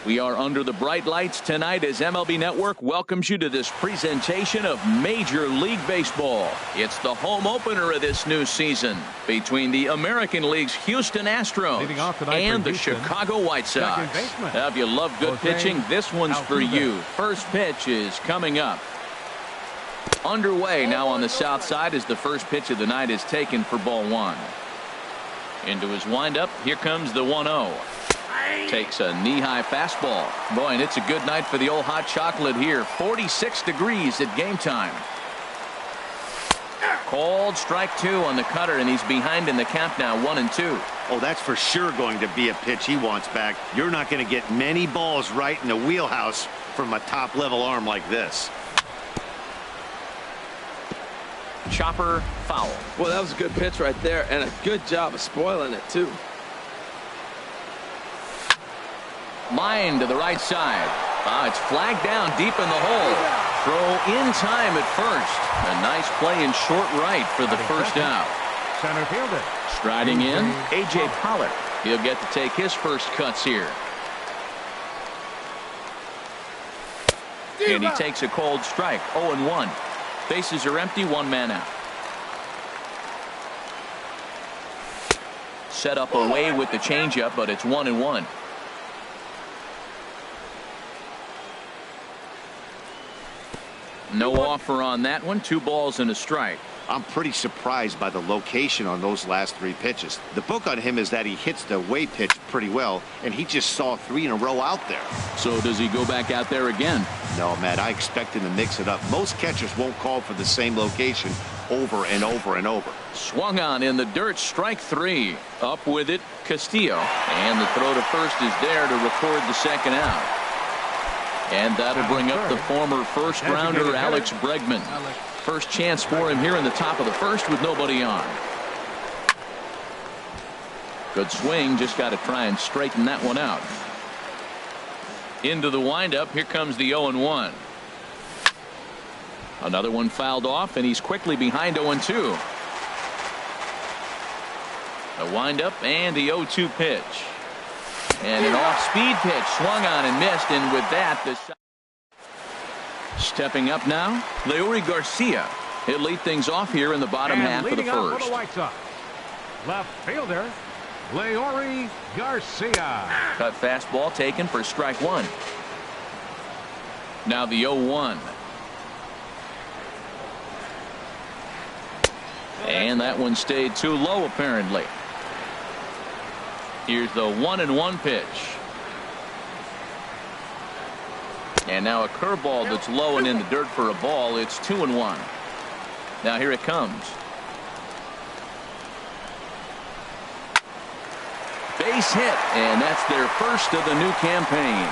We are under the bright lights tonight as MLB Network welcomes you to this presentation of Major League Baseball. It's the home opener of this new season between the American League's Houston Astros and the Chicago White Sox. Now, if you love good pitching, this one's for you. First pitch is coming up. Underway now on the south side as the first pitch of the night is taken for ball one. Into his windup, here comes the 1-0. Takes a knee-high fastball. Boy, and it's a good night for the old hot chocolate here. 46 degrees at game time. Called strike two on the cutter, and he's behind in the count now, 1-2. Oh, that's for sure going to be a pitch he wants back. You're not going to get many balls right in the wheelhouse from a top-level arm like this. Chopper foul. Well, that was a good pitch right there, and a good job of spoiling it, too. Line to the right side. It's flagged down deep in the hole. Throw in time at first. A nice play in short right for the first out. Center fielder. Striding in, A.J. Pollard. He'll get to take his first cuts here. And he takes a cold strike. 0-1. Bases are empty, one man out. Set up away with the changeup, but it's 1-1. No offer on that one. 2 balls and a strike. I'm pretty surprised by the location on those last 3 pitches. The book on him is that he hits the away pitch pretty well, and he just saw 3 in a row out there. So does he go back out there again? No, Matt, I expect him to mix it up. Most catchers won't call for the same location over and over and over. Swung on in the dirt, strike 3. Up with it, Castillo. And the throw to first is there to record the second out. And that'll bring up the former first-rounder Alex Bregman. First chance for him here in the top of the first with nobody on. Good swing, just got to try and straighten that one out. Into the windup, here comes the 0-1. Another one fouled off, and he's quickly behind 0-2. The windup and the 0-2 pitch. And an off-speed pitch swung on and missed, and with that, the stepping up now, Leury Garcia. He'll lead things off here in the bottom half of the first. For the White Sox, left fielder Leury Garcia. Cut fastball taken for strike 1. Now the 0-1. And that one stayed too low apparently. Here's the 1-1 pitch. And now a curveball that's low and in the dirt for a ball. It's 2-1. Now here it comes. Base hit, and that's their first of the new campaign.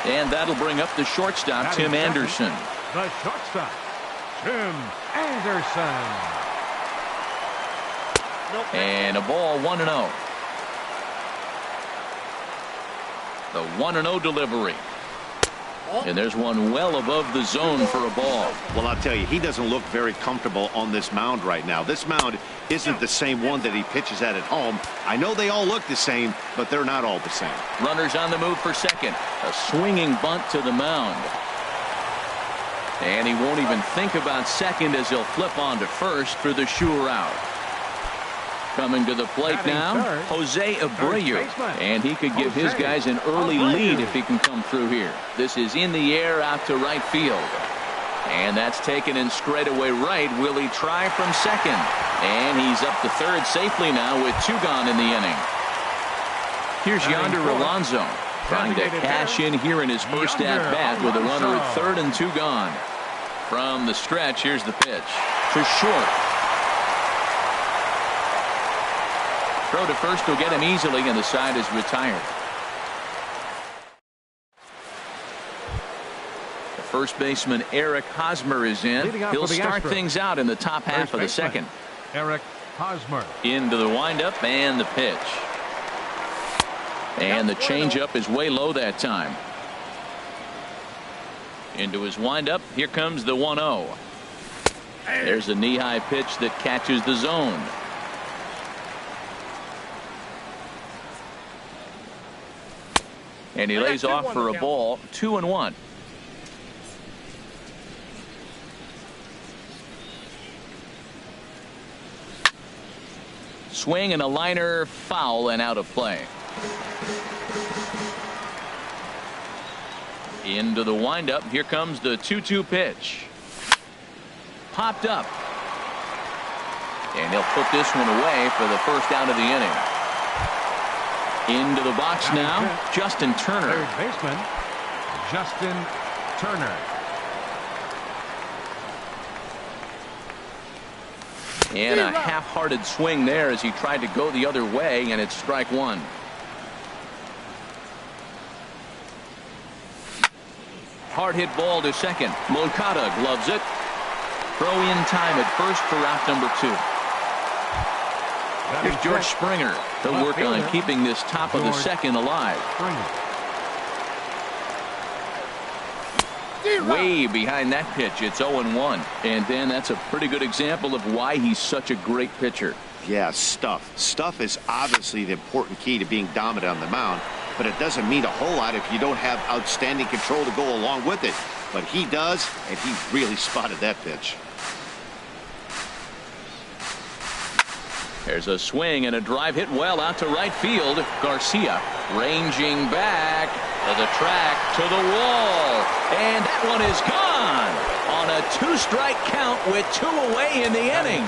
And that'll bring up the shortstop, Tim Anderson. The shortstop, Tim Anderson. And a ball, 1-0. The 1-0 delivery. And there's one well above the zone for a ball. Well, I'll tell you, he doesn't look very comfortable on this mound right now. This mound isn't the same one that he pitches at home. I know they all look the same, but they're not all the same. Runners on the move for second. A swinging bunt to the mound. And he won't even think about second as he'll flip on to first for the sure out. Coming to the plate now, Jose Abreu, and he could give his guys an early lead if he can come through here. This is in the air out to right field. And that's taken in straightaway right. Will he try from second? And he's up to third safely now with 2 gone in the inning. Here's Yonder Alonso trying to cash in here in his first at-bat with a runner at third and 2 gone. From the stretch, here's the pitch. To short. Throw to first will get him easily, and the side is retired. The first baseman Eric Hosmer is in. He'll start things out in the top half of the second. Eric Hosmer. Into the windup and the pitch. And the changeup is way low that time. Into his windup. Here comes the 1-0. There's a knee-high pitch that catches the zone. And he lays off for a ball, 2-1. Swing and a liner, foul and out of play. Into the windup. Here comes the 2-2 pitch. Popped up. And he'll put this one away for the first out of the inning. Into the box now, Justin Turner. Third baseman, Justin Turner. And a half-hearted swing there as he tried to go the other way, and it's strike one. Hard hit ball to second. Moncada gloves it. Throw in time at first for out number 2. Here's George Springer. He'll work on keeping this top of the second alive. Way behind that pitch. It's 0-1. And then that's a pretty good example of why he's such a great pitcher. Yeah, stuff. Stuff is obviously the important key to being dominant on the mound, but it doesn't mean a whole lot if you don't have outstanding control to go along with it. But he does, and he really spotted that pitch. There's a swing and a drive hit well out to right field. Garcia ranging back to the track, to the wall. And that one is gone on a 2-strike count with 2 away in the inning.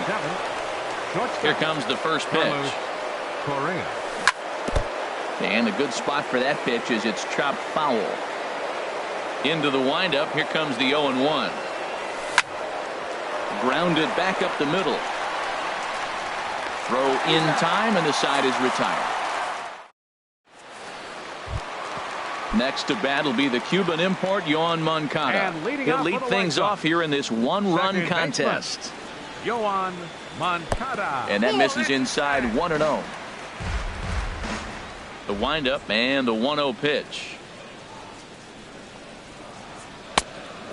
Here comes the first pitch. And a good spot for that pitch is it's chopped foul. Into the windup. Here comes the 0-1. Grounded back up the middle. Throw in time, and the side is retired. Next to bat will be the Cuban import, Yoan Moncada. He'll lead things off here in this one-run contest. Yoan Moncada. And that misses inside 1-0. The windup and the 1-0 pitch.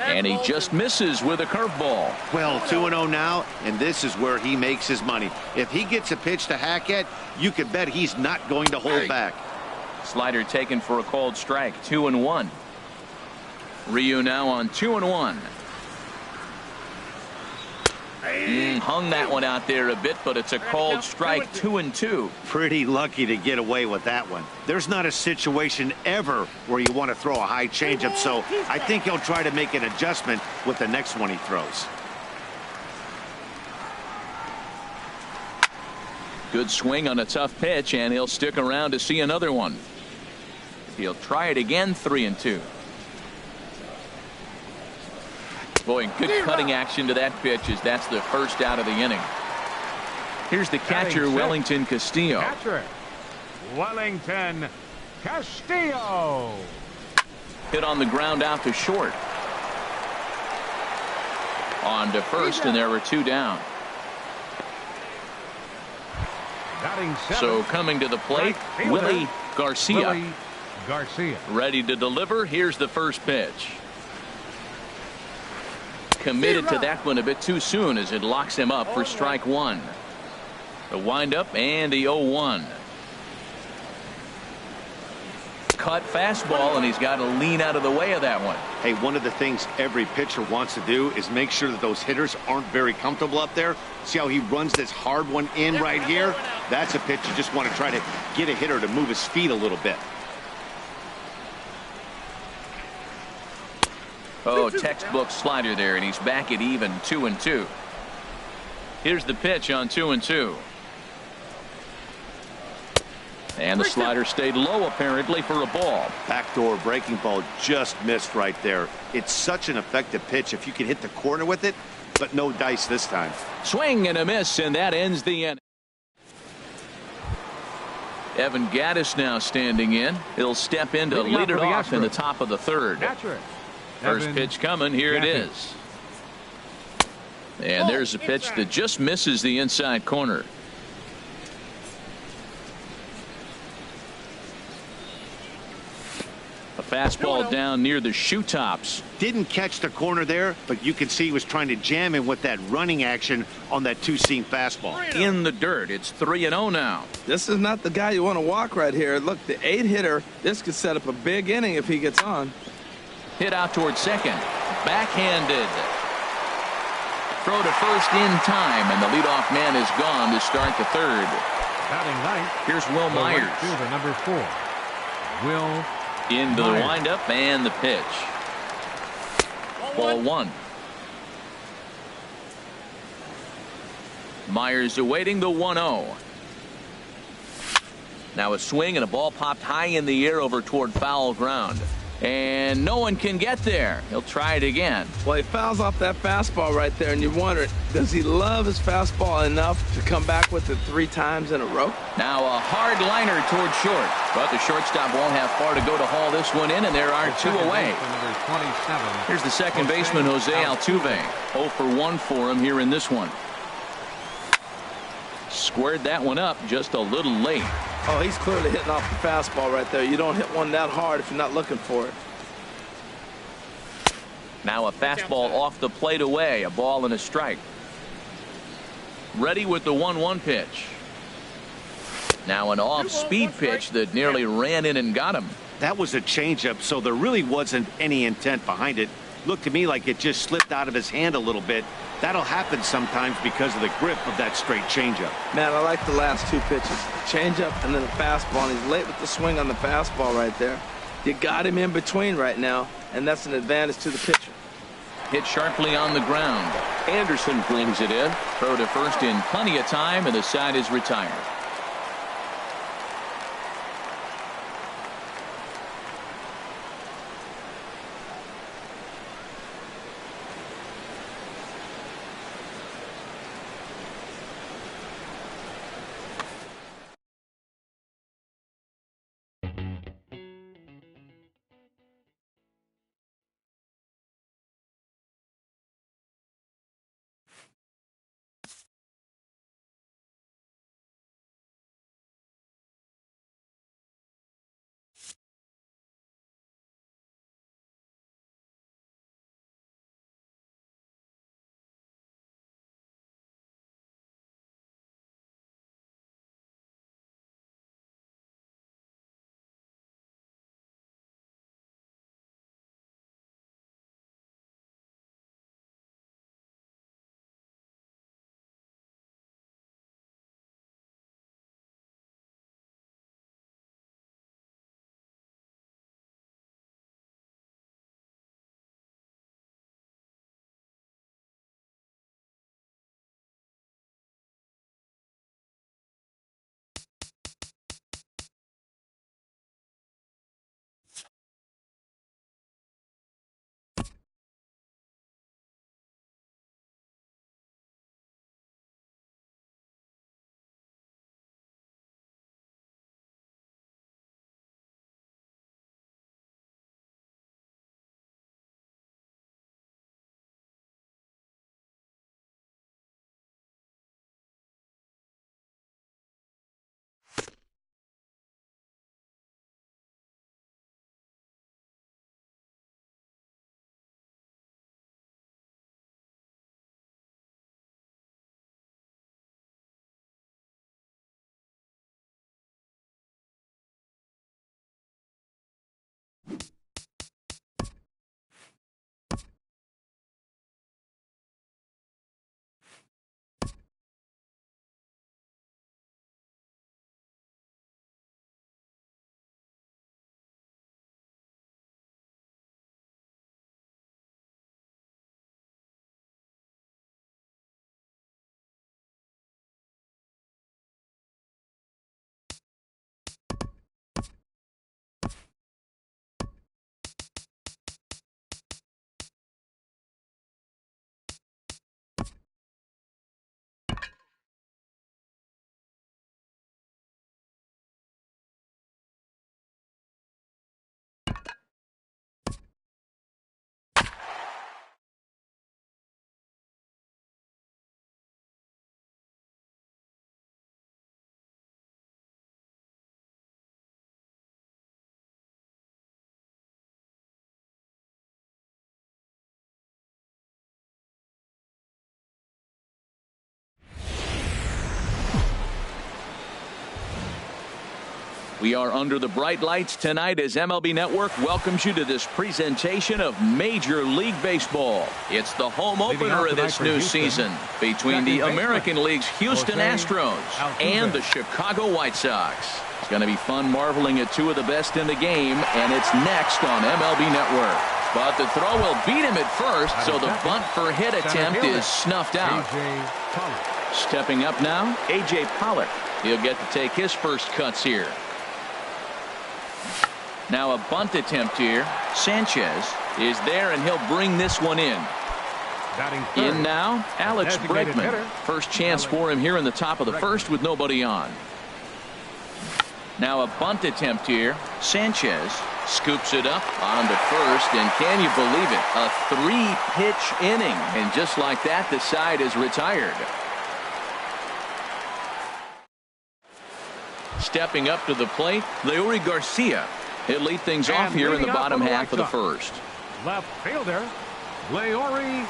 And he just misses with a curveball. Well, 2-0 now, and this is where he makes his money. If he gets a pitch to hack at, you can bet he's not going to hold back. Slider taken for a called strike, 2-1. Ryu now on 2-1. Hung that one out there a bit, but it's a called strike, 2-2. Pretty lucky to get away with that one. There's not a situation ever where you want to throw a high changeup, so I think he'll try to make an adjustment with the next one he throws. Good swing on a tough pitch, and he'll stick around to see another one. He'll try it again, 3-2. Boy, good cutting action to that pitch as that's the first out of the inning. Here's the catcher, Wellington Castillo. Catcher, Wellington Castillo. Hit on the ground out to short. On to first, and there were 2 down. So coming to the plate, Willie Garcia. Ready to deliver. Here's the first pitch. Committed to that one a bit too soon as it locks him up for strike 1. The windup and the 0-1. Cut fastball, and he's got to lean out of the way of that one. Hey, one of the things every pitcher wants to do is make sure that those hitters aren't very comfortable up there. See how he runs this hard one in right here? That's a pitch you just want to try to get a hitter to move his feet a little bit. Oh, textbook slider there, and he's back at even, 2-2. Here's the pitch on 2-2. And the slider stayed low apparently for a ball. Backdoor breaking ball just missed right there. It's such an effective pitch if you can hit the corner with it, but no dice this time. Swing and a miss, and that ends the inning. Evan Gattis now standing in. He'll step in to lead it off in the top of the third. First pitch coming. Here it is. And there's a pitch that just misses the inside corner. A fastball down near the shoe tops. Didn't catch the corner there, but you can see he was trying to jam him with that running action on that two-seam fastball. In the dirt. It's 3-0 now. This is not the guy you want to walk right here. Look, the 8-hitter, this could set up a big inning if he gets on. Hit out towards second. Backhanded. Throw to first in time, and the leadoff man is gone to start the third. Batting ninth. Here's Will Myers. Right fielder, number 4. Will Into Myers. the windup and the pitch. Ball 1. Myers awaiting the 1-0. Now a swing and a ball popped high in the air over toward foul ground. And no one can get there. He'll try it again. Well, he fouls off that fastball right there, and you wonder, does he love his fastball enough to come back with it 3 times in a row? Now a hard liner toward short. But the shortstop won't have far to go to haul this one in, and there are 2 away. Number 27. Here's the second baseman, Jose Altuve. 0 for 1 for him here in this one. Squared that one up just a little late. Oh, he's clearly hitting off the fastball right there. You don't hit one that hard if you're not looking for it. Now a fastball off the plate away. A ball and a strike. Ready with the 1-1 pitch. Now an off-speed pitch that nearly ran in and got him. That was a changeup, so there really wasn't any intent behind it. Looked to me like it just slipped out of his hand a little bit. That'll happen sometimes because of the grip of that straight changeup. Man, I like the last 2 pitches. Changeup and then a fastball. And he's late with the swing on the fastball right there. You got him in between right now, and that's an advantage to the pitcher. Hit sharply on the ground. Anderson brings it in. Throw to first in plenty of time, and the side is retired. We are under the bright lights tonight as MLB Network welcomes you to this presentation of Major League Baseball. It's the home opener of this new season between the American League's Houston Astros and the Chicago White Sox. It's going to be fun marveling at two of the best in the game, and it's next on MLB Network. But the throw will beat him at first, so the bunt for hit attempt is snuffed out. Stepping up now, A.J. Pollock. He'll get to take his first cuts here. Now a bunt attempt here. Sanchez is there, and he'll bring this one in. In now, Alex Bregman. First chance for him here in the top of the first with nobody on. Now a bunt attempt here. Sanchez scoops it up onto first, and can you believe it? A 3-pitch inning, and just like that, the side is retired. Stepping up to the plate, Leury Garcia. He'll lead things off here in the bottom half of the first. Left fielder, Leury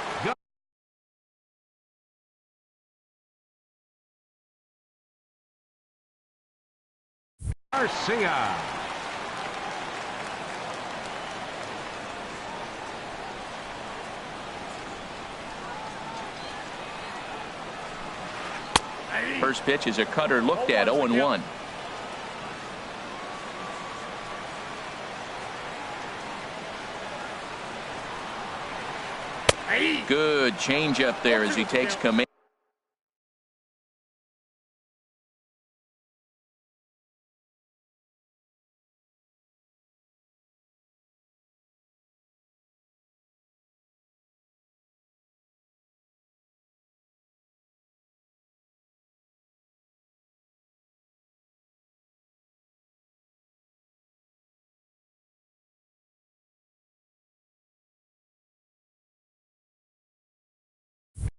Garcia. First pitch is a cutter looked at, 0-1. Good change up there as he takes command.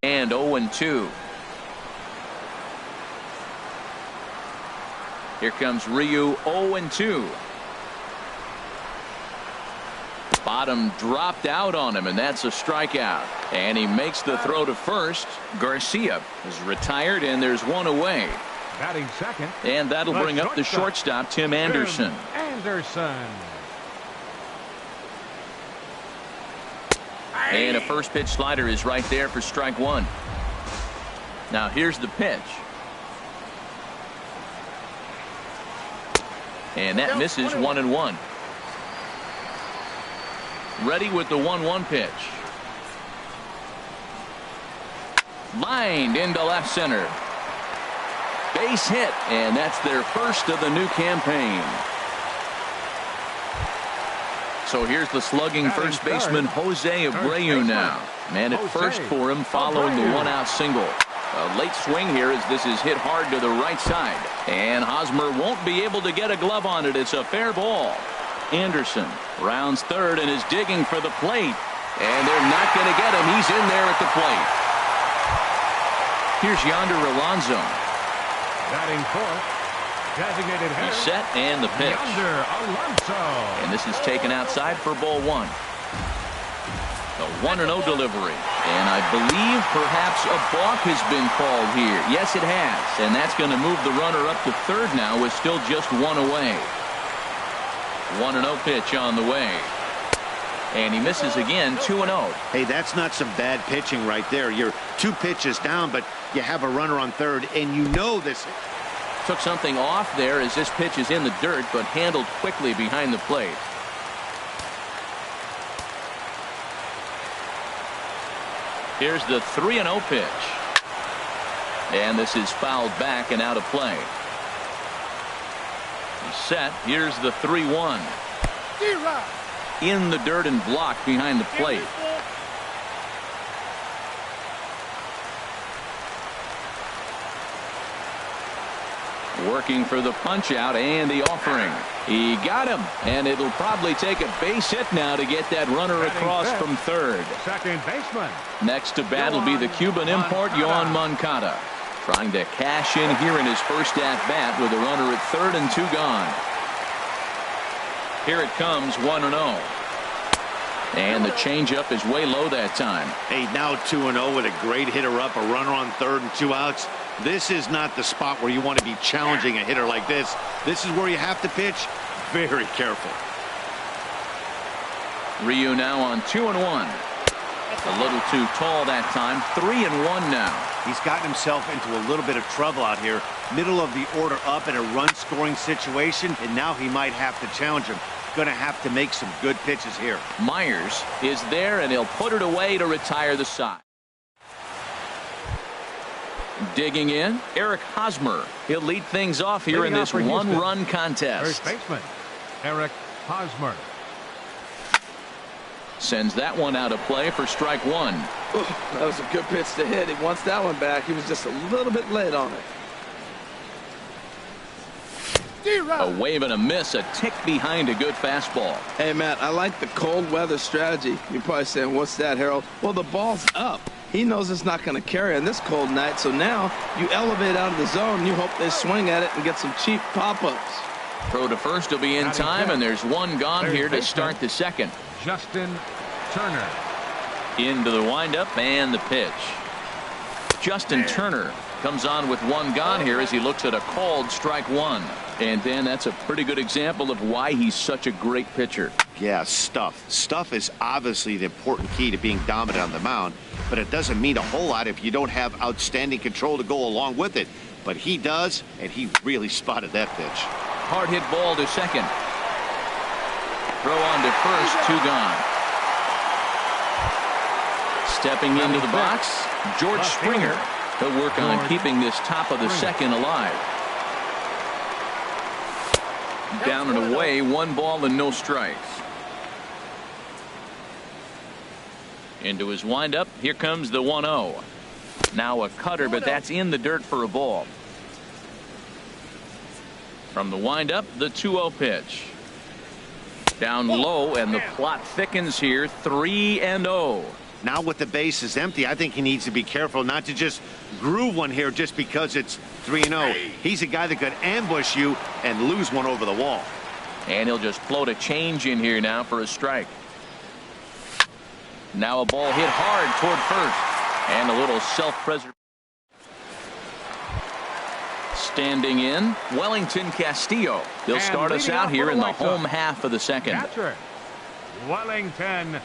And 0-2. Here comes Ryu, 0-2. Bottom dropped out on him, and that's a strikeout. And he makes the throw to first. Garcia is retired, and there's one away. Batting second. And that'll bring up the shortstop, Tim Anderson. And a first pitch slider is right there for strike one. Now here's the pitch. And that misses 1-1. Ready with the 1-1 pitch. Lined into left center. Base hit, and that's their first of the new campaign. So here's the slugging first baseman Jose Abreu now. Man at first for him following the one-out single. A late swing here as this is hit hard to the right side. And Hosmer won't be able to get a glove on it. It's a fair ball. Anderson rounds third and is digging for the plate. And they're not going to get him. He's in there at the plate. Here's Yonder Alonso. Batting fourth. Designated hitter. He's set and the pitch. And this is taken outside for ball one. The 1-0 delivery. And I believe perhaps a balk has been called here. Yes, it has. And that's going to move the runner up to third now with still just one away. 1-0 pitch on the way. And he misses again, 2-0. Hey, that's not some bad pitching right there. You're 2 pitches down, but you have a runner on third, and you know this. Took something off there as this pitch is in the dirt, but handled quickly behind the plate. Here's the 3-0 pitch. And this is fouled back and out of play. He's set. Here's the 3-1. In the dirt and blocked behind the plate. Working for the punch out and the offering. He got him, and it'll probably take a base hit now to get that runner across from third. Second baseman. Next to bat will be the Cuban import, Yoan Moncada. Trying to cash in here in his first at-bat with a runner at third and 2 gone. Here it comes, 1-0. And the changeup is way low that time. Hey, now 2-0 with a great hitter up, a runner on third and 2 outs. This is not the spot where you want to be challenging a hitter like this. This is where you have to pitch very careful. Ryu now on 2-1. A little too tall that time. 3-1 now. He's gotten himself into a little bit of trouble out here. Middle of the order up in a run-scoring situation, and now he might have to challenge him. Going to have to make some good pitches here. Myers is there, and he'll put it away to retire the side. Digging in, Eric Hosmer. He'll lead things off here in this one-run contest. First baseman, Eric Hosmer. Sends that one out of play for strike one. Ooh, that was a good pitch to hit. He wants that one back. He was just a little bit late on it. A wave and a miss, a tick behind a good fastball. Hey, Matt, I like the cold weather strategy. You're probably saying, what's that, Harold? Well, the ball's up. He knows it's not going to carry on this cold night, so now you elevate out of the zone, and you hope they swing at it and get some cheap pop-ups. Throw to first will be in time, and there's one gone here to start the second. Justin Turner. Into the windup and the pitch. Justin Turner comes on with one gone here as he looks at a called strike one. And then that's a pretty good example of why he's such a great pitcher. Yeah, stuff. Stuff is obviously the important key to being dominant on the mound, but it doesn't mean a whole lot if you don't have outstanding control to go along with it. But he does, and he really spotted that pitch. Hard hit ball to second. Throw on to first, two gone. Stepping into the box, George Springer. He'll work on keeping this top of the second alive. Down and away, one ball and no strikes. Into his windup, here comes the 1-0. Now a cutter, but that's in the dirt for a ball. From the windup, the 2-0 pitch. Down low, and the plot thickens here, 3-0. Now with the bases empty, I think he needs to be careful not to just groove one here just because it's 3-0. He's a guy that could ambush you and lose one over the wall. And he'll just float a change in here now for a strike. Now a ball hit hard toward first. And a little self-preservation. Standing in, Wellington Castillo. He'll start us out here in the home half of the second. Catcher, Wellington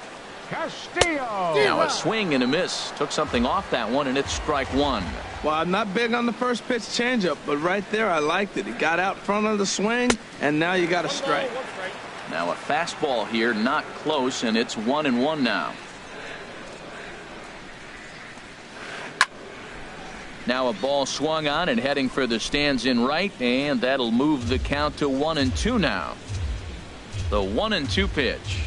Castillo. Now a swing and a miss. Took something off that one, and it's strike one. Well, I'm not big on the first pitch changeup, but right there I liked it. He got out front of the swing, and now you got a strike. Now a fastball here, not close, and it's 1-1 now. Now a ball swung on and heading for the stands in right, and that'll move the count to 1-2 now. The 1-2 pitch.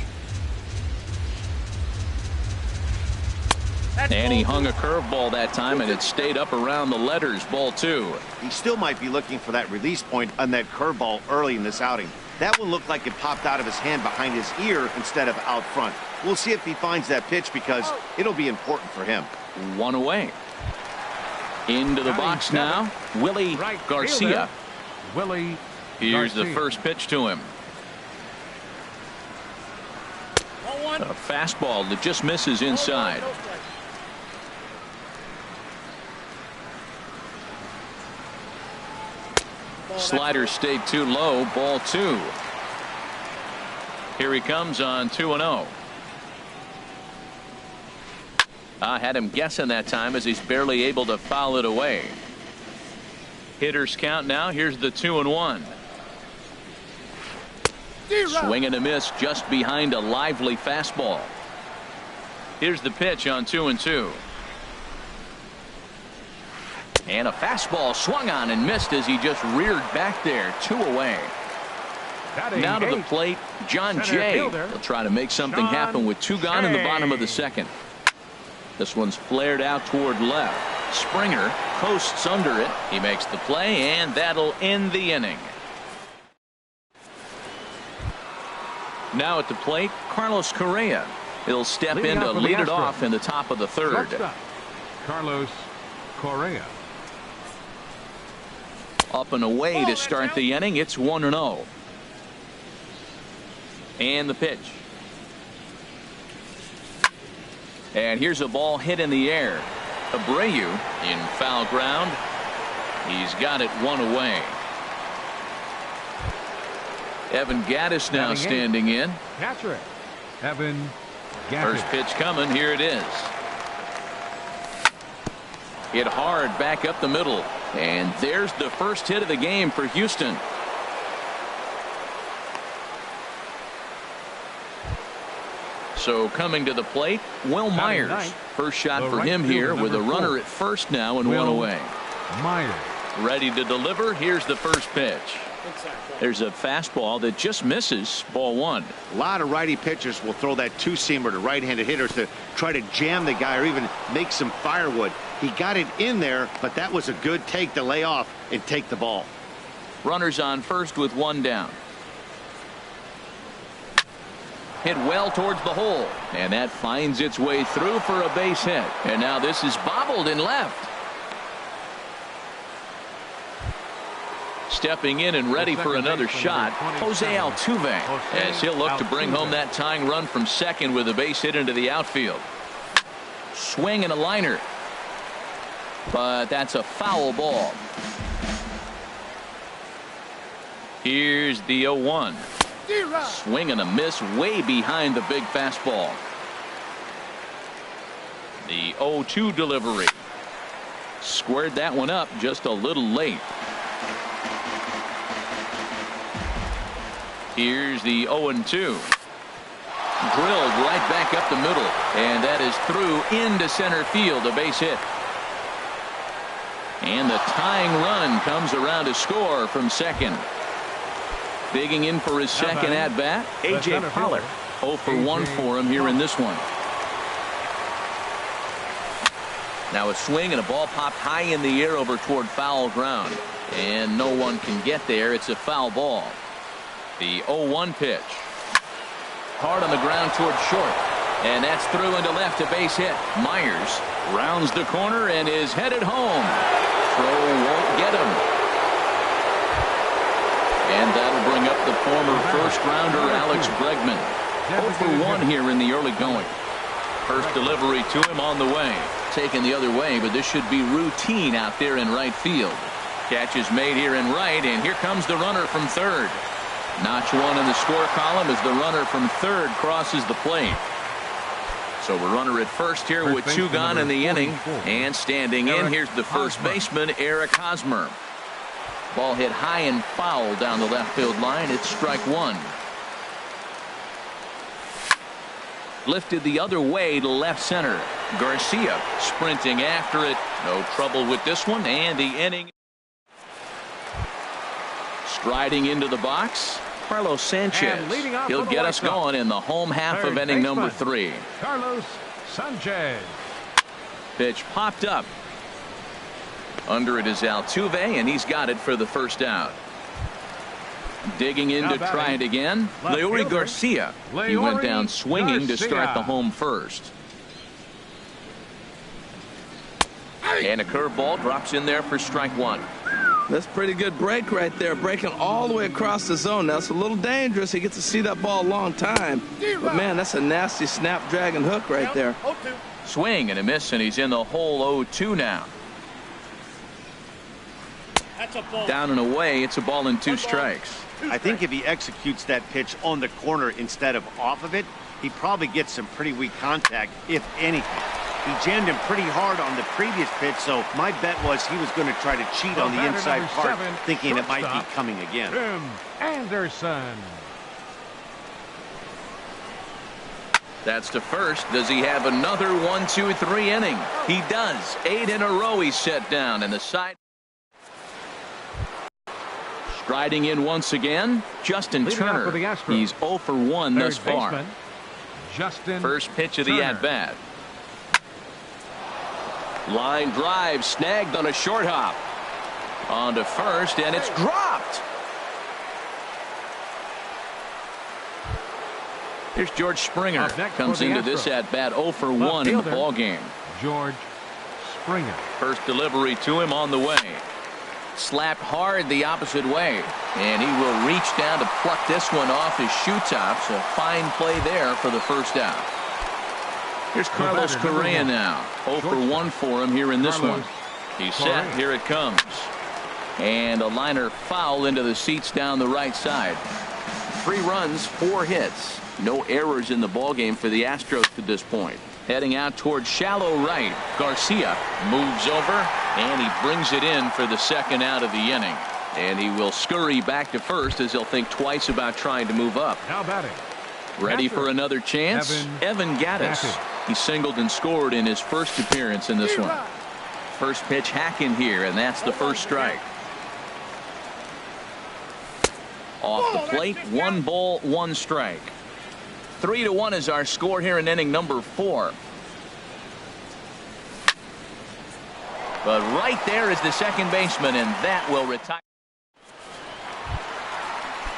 And he hung a curveball that time, and it stayed up around the letters. Ball two. He still might be looking for that release point on that curveball early in this outing. That one looked like it popped out of his hand behind his ear instead of out front. We'll see if he finds that pitch because it'll be important for him. One away. Into the box now, Willie Garcia. Willie Here's Garcia. the first pitch to him. A fastball that just misses inside. Slider stayed too low. Ball two. Here he comes on 2-0. I had him guessing that time as he's barely able to foul it away. Hitters count now. Here's the 2-1. Swing and a miss just behind a lively fastball. Here's the pitch on 2-2. And a fastball swung on and missed as he just reared back there. 2 away. Now to the plate, John Jay. He'll try to make something happen with 2 gone in the bottom of the second. This one's flared out toward left. Springer coasts under it. He makes the play, and that'll end the inning. Now at the plate, Carlos Correa. He'll step in to lead it off in the top of the third. Carlos Correa. Up and away to start the inning. It's 1-0. And the pitch. And here's a ball hit in the air. Abreu in foul ground. He's got it one away. Evan Gaddis now standing in. Catcher, Evan Gaddis. First pitch coming. Here it is. Hit hard back up the middle. And there's the first hit of the game for Houston. So coming to the plate, Will Myers. First shot for him here with a runner at first now and one away. Myers. Ready to deliver. Here's the first pitch. There's a fastball that just misses. Ball one. A lot of righty pitchers will throw that two-seamer to right-handed hitters to try to jam the guy or even make some firewood. He got it in there, but that was a good take to lay off and take the ball. Runners on first with one down. Hit well towards the hole, and that finds its way through for a base hit. And now this is bobbled in left. Stepping in and ready for another shot, Jose Altuve, as he'll look to bring home that tying run from second with a base hit into the outfield. Swing and a liner, but that's a foul ball. Here's the 0-1. Swing and a miss way behind the big fastball. The 0-2 delivery. Squared that one up just a little late. Here's the 0-2. Drilled right back up the middle, and that is through into center field, a base hit. And the tying run comes around to score from second. Digging in for his second at bat, A.J. Pollock. 0 for 1 for him here in this one. Now a swing and a ball popped high in the air over toward foul ground, and no one can get there. It's a foul ball. The 0-1 pitch. Hard on the ground toward short, and that's through into left, a base hit. Myers rounds the corner and is headed home. Throw won't get him. And that'll bring up the former first-rounder Alex Bregman. 0 for 1 here in the early going. First delivery to him on the way. Taken the other way, but this should be routine out there in right field. Catch is made here in right, and here comes the runner from third. Notch one in the score column as the runner from third crosses the plate. So a runner at first here with two gone in the inning. And standing in, here's the first baseman, Eric Hosmer. Ball hit high and foul down the left field line. It's strike one. Lifted the other way to left center. Garcia sprinting after it. No trouble with this one, and the inning. Striding into the box, Carlos Sanchez. He'll get us going in the home half of inning number 3. Carlos Sanchez. Pitch popped up. Under it is Altuve, and he's got it for the first out. Digging in to try it again, Leury Garcia. He went down swinging to start the home first. And a curveball drops in there for strike one. That's pretty good break right there, breaking all the way across the zone. Now it's a little dangerous. He gets to see that ball a long time, but man, that's a nasty snapdragon hook right there. Swing and a miss, and he's in the hole. 0-2 now. Down and away. It's a ball and 2 strikes. I think if he executes that pitch on the corner instead of off of it, he probably gets some pretty weak contact, if anything. He jammed him pretty hard on the previous pitch, so my bet was he was going to try to cheat on the inside part, thinking it might be coming again. Tim Anderson. That's to first. Does he have another 1-2-3 inning? He does. 8 in a row he's set down, and the side. Striding in once again, Justin Turner. He's 0 for 1 thus far. First pitch of the at-bat. Line drive snagged on a short hop. On to first, and it's dropped. Here's George Springer. Comes into this at-bat 0 for 1 in the ball game. George Springer. First delivery to him on the way. Slapped hard the opposite way, and he will reach down to pluck this one off his shoe tops. A fine play there for the first out. Here's Carlos Correa now. 0 for 1 for him here in this one. He's set. Here it comes. And a liner foul into the seats down the right side. 3 runs, 4 hits. No errors in the ballgame for the Astros to this point. Heading out towards shallow right. Garcia moves over, and he brings it in for the second out of the inning. And he will scurry back to first as he'll think twice about trying to move up. Now batting. Ready for another chance? Evan Gattis. He singled and scored in his first appearance in this one. First pitch hacking here, and that's the first strike. Off the plate, 1 ball, 1 strike. 3-1 is our score here in inning number 4. But right there is the second baseman, and that will retire.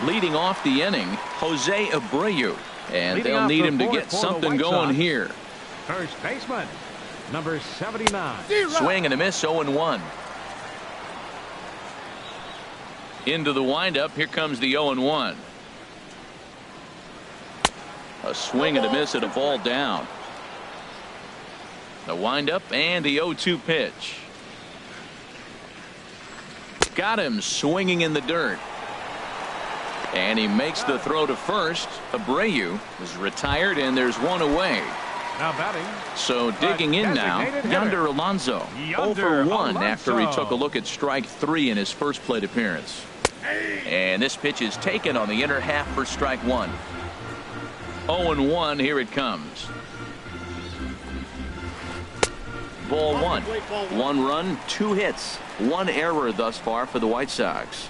Leading off the inning, Jose Abreu, and they'll need him to get something going here. First baseman, number 79. Swing and a miss, 0-1. Into the windup, here comes the 0-1. A swing and a miss at a ball down. The windup and the 0-2 pitch. Got him swinging in the dirt. And he makes the throw to first. Abreu is retired, and there's 1 away. Now batting. So digging in now, Yonder Alonso. 0 for 1 after he took a look at strike 3 in his first plate appearance. And this pitch is taken on the inner half for strike 1. 0-1, here it comes. Ball 1. 1 run, 2 hits, 1 error thus far for the White Sox.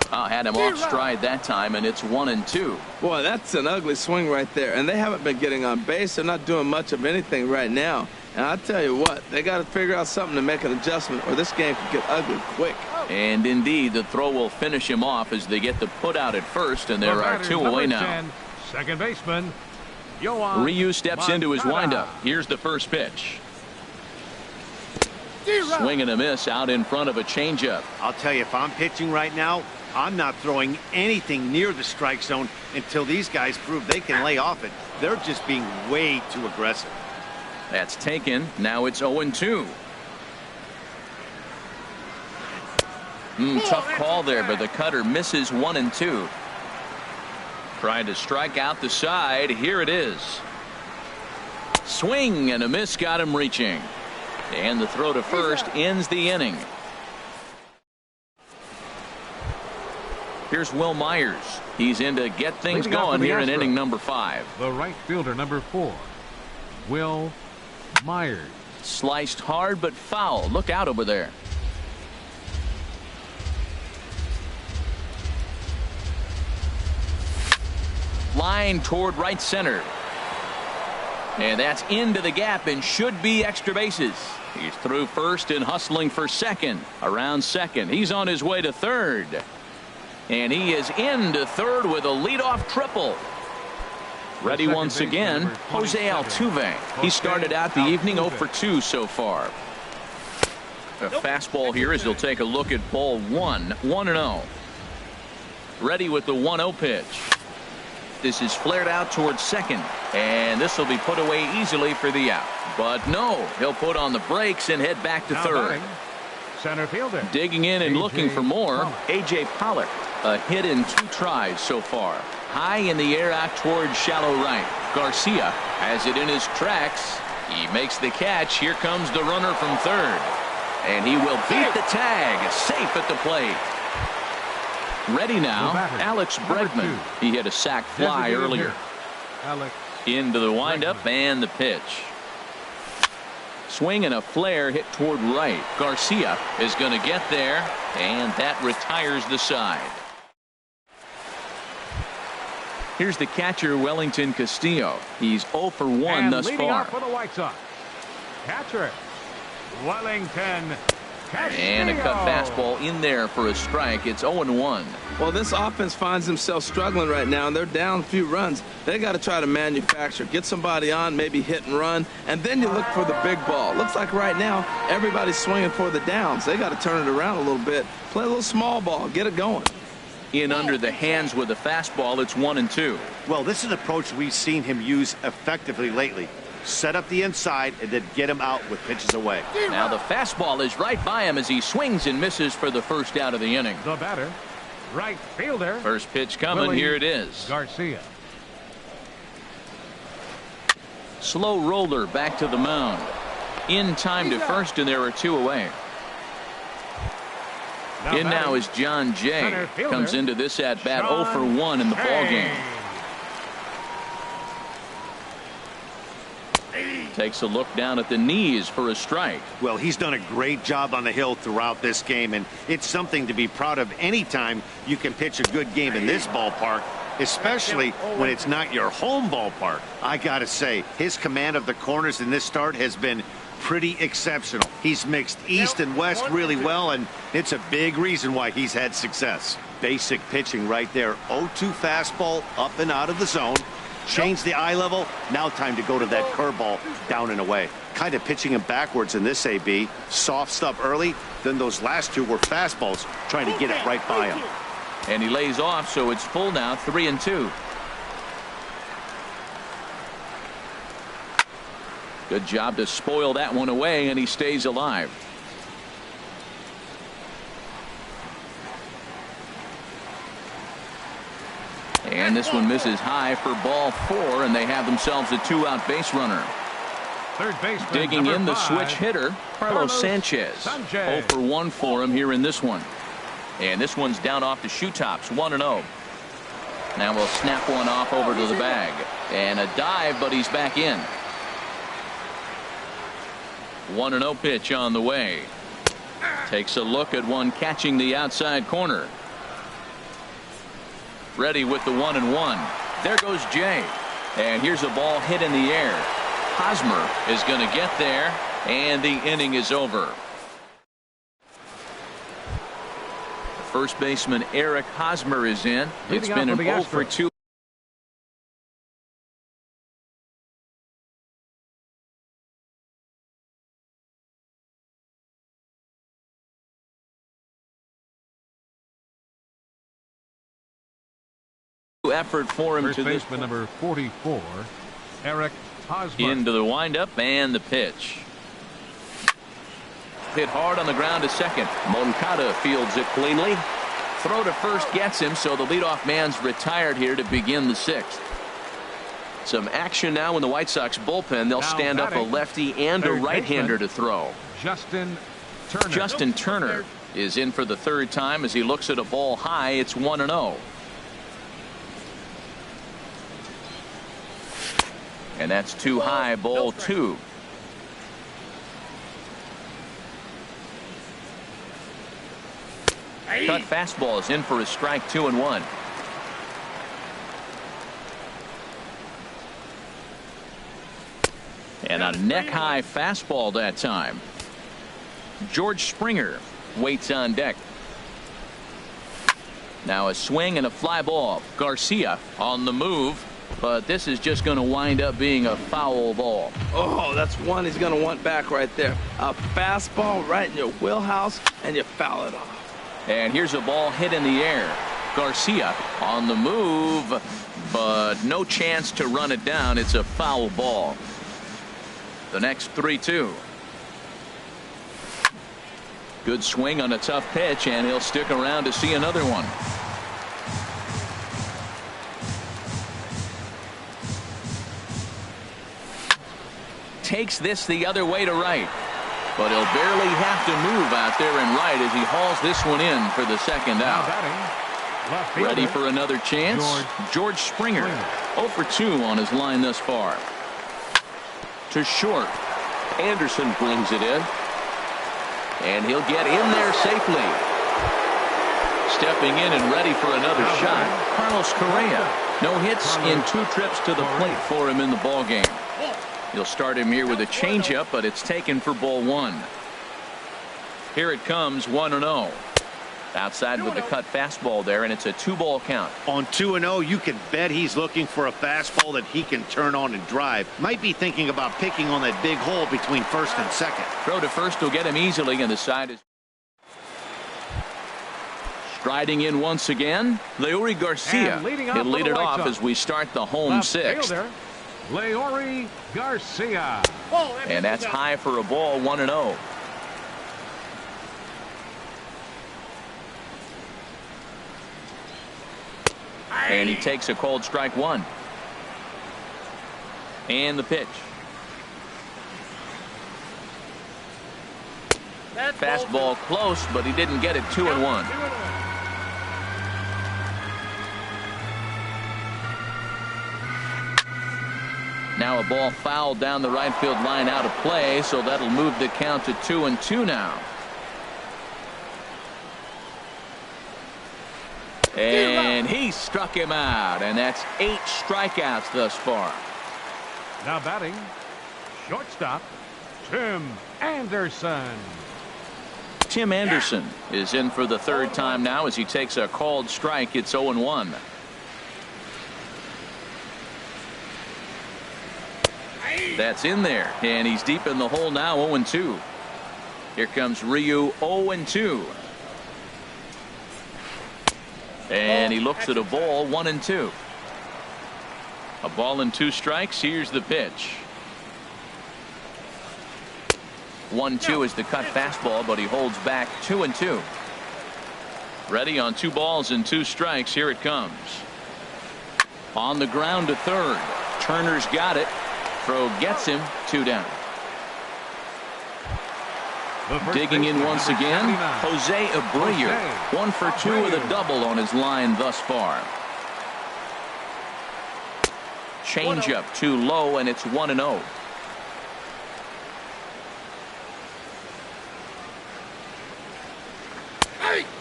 Had him off stride that time, and it's 1-2. Boy, that's an ugly swing right there. And they haven't been getting on base. They're not doing much of anything right now. And I'll tell you what, they got to figure out something to make an adjustment, or this game could get ugly quick. And indeed, the throw will finish him off as they get the put out at first, and there are 2 away now. 10, second baseman, Yohan Ryu steps into his windup. Here's the first pitch. Swing and a miss out in front of a changeup. I'll tell you, if I'm pitching right now, I'm not throwing anything near the strike zone until these guys prove they can lay off it. They're just being way too aggressive. That's taken. Now it's 0-2. Tough call there, but the cutter misses 1-2. Trying to strike out the side. Here it is. Swing and a miss got him reaching. And the throw to first ends the inning. Here's Will Myers. He's in to get things going here in inning number 5. The right fielder, number 4, Will Myers. Sliced hard but foul. Look out over there. Line toward right center. And that's into the gap and should be extra bases. He's through first and hustling for second. Around second. He's on his way to third. And he is into third with a leadoff triple. Ready once again, Jose Altuve. He started out the evening 0 for 2 so far. A fastball here as he'll take a look at ball 1. 1-0. Ready with the 1-0 pitch. This is flared out towards second, and this will be put away easily for the out. But no, he'll put on the brakes and head back to third. Center fielder. Digging in and looking for more, A.J. Pollock. A hit in 2 tries so far. High in the air out towards shallow right. Garcia has it in his tracks. He makes the catch. Here comes the runner from third. And he will beat the tag. Safe at the plate. Ready now, Alex Bregman. He hit a sac fly earlier. Into the windup and the pitch. Swing and a flare hit toward right. Garcia is going to get there, and that retires the side. Here's the catcher, Wellington Castillo. He's 0 for 1 thus far. For the White Sox, catcher Wellington Castillo. And a cut fastball in there for a strike. It's 0-1. Well, this offense finds themselves struggling right now, and they're down a few runs. They got to try to manufacture, get somebody on, maybe hit and run, and then you look for the big ball. Looks like right now everybody's swinging for the downs. They got to turn it around a little bit, play a little small ball, get it going. In under the hands with a fastball, it's 1-2. Well, this is an approach we've seen him use effectively lately. Set up the inside and then get him out with pitches away. Now the fastball is right by him as he swings and misses for the first out of the inning. The batter, right fielder. First pitch coming. Here it is. Garcia. Slow roller back to the mound. In time to first, and there are 2 away. In now is John Jay. Comes into this at bat 0 for 1 in the ball game. Takes a look down at the knees for a strike. Well, he's done a great job on the hill throughout this game, and it's something to be proud of anytime you can pitch a good game in this ballpark, especially when it's not your home ballpark. I gotta say, his command of the corners in this start has been pretty exceptional. He's mixed east and west really well, and it's a big reason why he's had success. Basic pitching right there. 0-2 fastball up and out of the zone. Change the eye level. Now time to go to that curveball down and away. Kind of pitching him backwards in this AB. Soft stuff early. Then those last 2 were fastballs trying to get it right by him. And he lays off, so it's full now, 3-2. Good job to spoil that one away, and he stays alive. And this one misses high for ball 4, and they have themselves a 2-out base runner. Third baseman, Digging in the 5, switch hitter, Carlos Sanchez. 0 for 1 for him here in this one. And this one's down off the shoe tops, 1-0. Now we'll snap one off over to the bag. And a dive, but he's back in. 1-0 pitch on the way. Takes a look at one catching the outside corner. Ready with the 1-1. There goes Jay. And here's a ball hit in the air. Hosmer is going to get there, and the inning is over. First baseman Eric Hosmer is in. It's been an 0 for 2. Effort for him. First to baseman this number 44, Eric Hosmer. into the windup and the pitch. Hit hard on the ground to second. Moncada fields it cleanly. Throw to first gets him, so the leadoff man's retired here to begin the 6th. Some action now in the White Sox bullpen. They'll stand up a lefty and a right-hander to throw. Justin Turner. Justin Turner is in for the 3rd time as he looks at a ball high. It's 1-0. And that's too high, ball 2. Cut fastball is in for a strike, 2-1. And a neck high fastball that time. George Springer waits on deck. Now a swing and a fly ball. Garcia on the move. But this is just going to wind up being a foul ball. Oh, that's one he's going to want back right there. A fastball right in your wheelhouse, and you foul it off. And here's a ball hit in the air. Garcia on the move, but no chance to run it down. It's a foul ball. The next 3-2. Good swing on a tough pitch, and he'll stick around to see another one. Takes this the other way to right, but he'll barely have to move out there and right as he hauls this one in for the 2nd out. Ready for another chance? George Springer. 0 for 2 on his line thus far. To short. Anderson brings it in, and he'll get in there safely. Stepping in and ready for another shot, Carlos Correa. No hits in 2 trips to the plate for him in the ball game. He'll start him here with a changeup, but it's taken for ball 1. Here it comes, 1-0. Outside with the cut fastball there, and it's a 2-ball count. On 2-0, you can bet he's looking for a fastball that he can turn on and drive. Might be thinking about picking on that big hole between first and second. Throw to first will get him easily, and the side is striding in once again. Leury Garcia. He'll lead it off as we start the home 6th. Leori Garcia. And that's high for a ball, 1-0. And he takes a called strike one. And the pitch. Fastball close, but he didn't get it. 2-1. Now a ball fouled down the right field line, out of play, so that'll move the count to 2-2 now. And he struck him out, and that's 8 strikeouts thus far. Now batting, shortstop, Tim Anderson. Tim Anderson is in for the third time now as he takes a called strike. It's 0-1. That's in there, and he's deep in the hole now. 0-2. Here comes Ryu. 0-2. And he looks at a ball. 1-2. A ball and 2 strikes. Here's the pitch. 1-2 is the cut fastball, but he holds back. 2-2. Ready on 2 balls and 2 strikes. Here it comes. On the ground to third. Turner's got it. Throw gets him. 2 down. Digging in once again, Jose Abreu. 1 for 2 with a double on his line thus far. Changeup too low, and it's 1-0.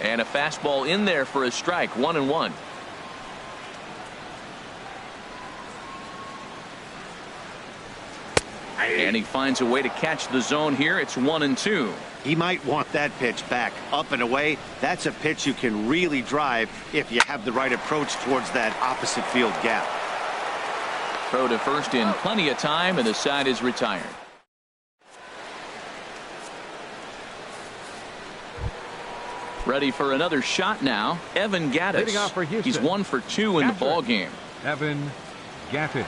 And a fastball in there for a strike. 1-1. And he finds a way to catch the zone here. It's 1-2. He might want that pitch back up and away. That's a pitch you can really drive if you have the right approach towards that opposite field gap. Throw to first in plenty of time, and the side is retired. Ready for another shot now. Evan Gattis. Leading off for Houston. He's 1 for 2 in the ball game. Evan Gattis.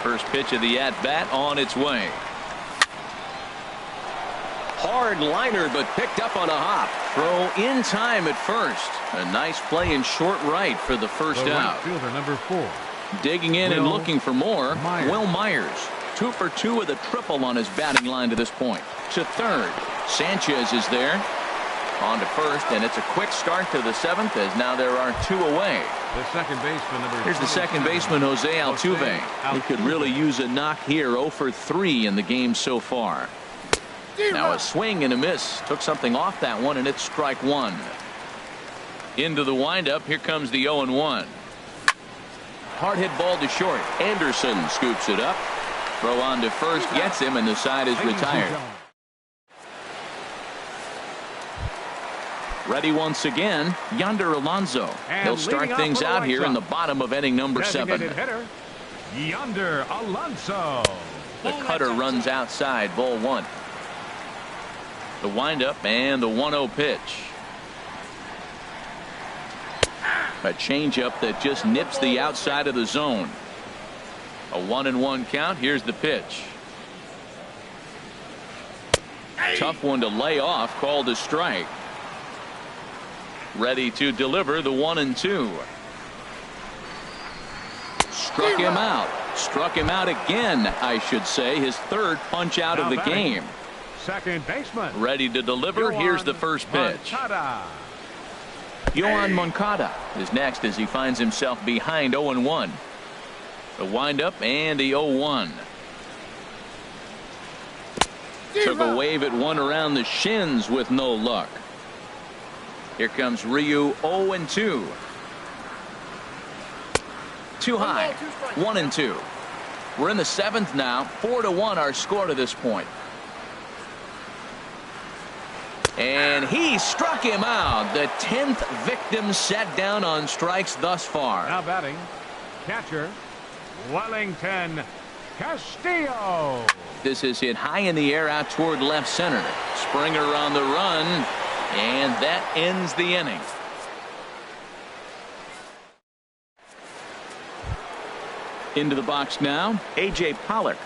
First pitch of the at-bat on its way. Hard liner, but picked up on a hop. Throw in time at first. A nice play in short right for the first out. Right fielder, number 4. Digging in and looking for more. Myers. Will Myers. 2 for 2 with a triple on his batting line to this point. To third. Sanchez is there. On to first, and it's a quick start to the 7th as now there are 2 away. The second baseman, number Here's the second baseman, Jose Altuve. He could really use a knock here. 0 for 3 in the game so far. Now a swing and a miss. Took something off that one, and it's strike 1. Into the windup. Here comes the 0-1. Hard hit ball to short. Anderson scoops it up. Throw on to first gets him, and the side is retired. Ready once again, Yonder Alonso. He'll start things out here in the bottom of inning number 7. Hitter, Yonder Alonso. The cutter runs outside, ball 1. The windup and the 1-0 pitch. A changeup that just nips the outside of the zone. A 1-1 count. Here's the pitch. Tough one to lay off, called a strike. Ready to deliver the 1-2. Struck him out. Struck him out again, I should say. His 3rd punch out of the game. Second baseman. Ready to deliver. Here's the first pitch. Yohan Moncada is next as he finds himself behind 0-1. The windup and the 0-1. Took a wave at one around the shins with no luck. Here comes Ryu. 0-2. Too high. 1-2. We're in the 7th now. 4-1 our score to this point. And he struck him out. The 10th victim set down on strikes thus far. Now batting, catcher Wellington Castillo. This is hit high in the air out toward left center. Springer on the run, and that ends the inning. Into the box now, A.J. Pollock